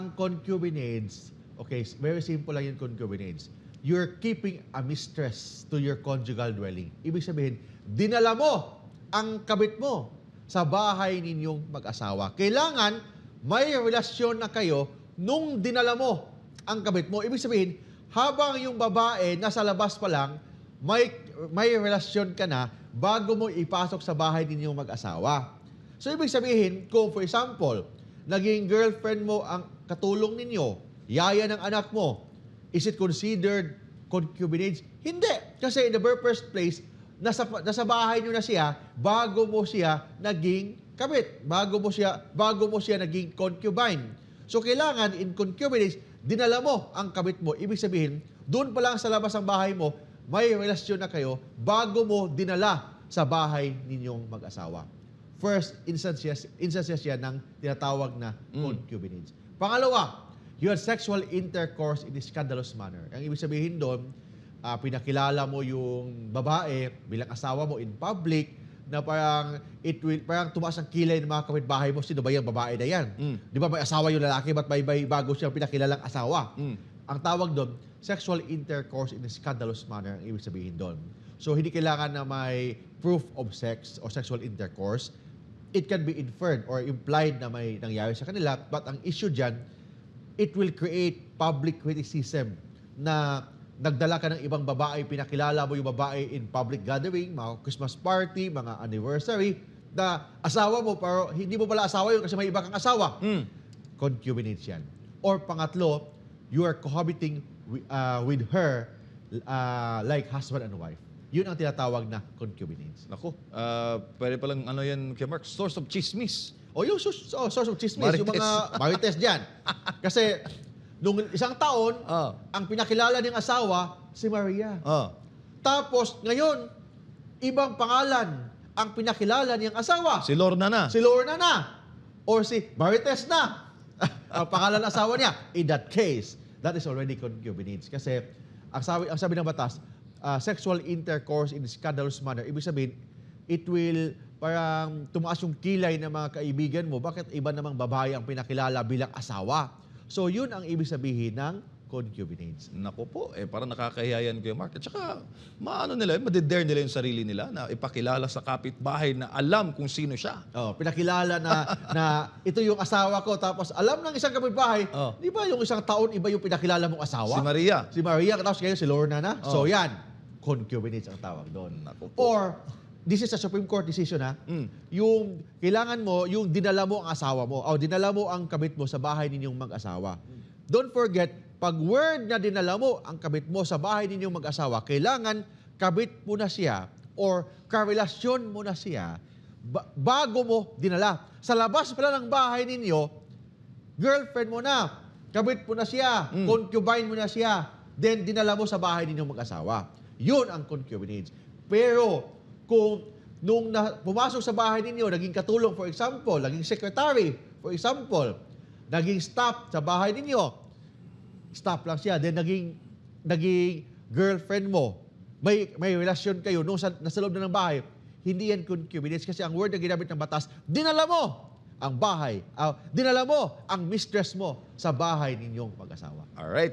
ang concubinage, okay, very simple lang yung concubinage. You're keeping a mistress to your conjugal dwelling. Ibig sabihin, dinala mo ang kabit mo sa bahay ninyong mag-asawa. Kailangan may relasyon na kayo nung dinala mo ang kabit mo. Ibig sabihin, habang yung babae nasa labas pa lang, may relasyon ka na bago mo ipasok sa bahay ninyong mag-asawa. So, ibig sabihin, kung for example, naging girlfriend mo ang katulong ninyo, yaya ng anak mo, is it considered concubinage? Hindi. Kasi in the very first place, nasa bahay nyo na siya bago mo siya naging kabit. Bago mo siya naging concubine. So, kailangan in concubinage, dinala mo ang kabit mo. Ibig sabihin, doon pa lang sa labas ng bahay mo, may relasyon na kayo bago mo dinala sa bahay ninyong mag-asawa. First instances yan ng tinatawag na concubinage. Pangalawa, you had sexual intercourse in a scandalous manner. Ang ibig sabihin doon, pinakilala mo yung babae bilang asawa mo in public na parang tumaas ang kilay ng mga kapitbahay mo. Sino ba yung babae na yan? Di ba may asawa yung lalaki, ba't may bago siyang pinakilalang asawa? Ang tawag doon, sexual intercourse in a scandalous manner, ang ibig sabihin doon. So, hindi kailangan na may proof of sex or sexual intercourse. It can be inferred or implied na may nangyari sa kanila. But ang issue dyan, it will create public criticism na nagdala ka ng ibang babae, pinakilala mo yung babae in public gathering, mga Christmas party, mga anniversary, na asawa mo, pero hindi mo pala asawa yun kasi may iba kang asawa. Concubinage yan. Or pangatlo, you are cohabiting with her like husband and wife. Yun ang tinatawag na concubinage. Naku, pwede palang yan, Kuya Mark, source of chismis. O yung source of chismis, yung mga marites dyan. Kasi nung isang taon, ang pinakilala niyang asawa, si Maria. Tapos ngayon, ibang pangalan ang pinakilala niyang asawa. Si Lorna na. Si Lorna na. Or si Marites na. Ang pangalan ng asawa niya. In that case, that is already concubinage. Kasi ang sabi ng batas, sexual intercourse in scandalous manner, ibig sabihin, it will parang tumaas yung kilay ng mga kaibigan mo. Bakit iba namang babae ang pinakilala bilang asawa? So, yun ang ibig sabihin ng concubinage. Naku po, parang nakakahiya yan, Kuya Mark. At saka, madidare nila yung sarili nila na ipakilala sa kapitbahay na alam kung sino siya. Pinakilala na ito yung asawa ko, tapos alam ng isang kapitbahay, di ba yung isang taon, iba yung pinakilala mong asawa? Si Maria. Si Maria, tapos ngayon si Lorna na. So, yan. Concubinage ang tawag doon. Or, this is a Supreme Court decision, ha? Yung kailangan mo, yung dinala mo ang asawa mo, o dinala mo ang kabit mo sa bahay ninyong mag-asawa. Don't forget, pag word na dinala mo ang kabit mo sa bahay ninyong mag-asawa, kailangan kabit mo na siya or karelasyon mo na siya bago mo dinala. Sa labas pala ng bahay ninyo, girlfriend mo na, kabit mo na siya, concubine mo na siya, then dinala mo sa bahay ninyong mag-asawa. Yun ang concubinage. Pero, kung nung pumasok sa bahay ninyo, naging katulong, for example, naging secretary, for example, naging staff sa bahay ninyo, staff lang siya, then naging girlfriend mo, may relasyon kayo nung nasa loob na ng bahay, hindi yan concubinage kasi ang word na ginamit ng batas, dinala mo ang bahay, dinala mo ang mistress mo sa bahay ninyong mag-asawa. Alright.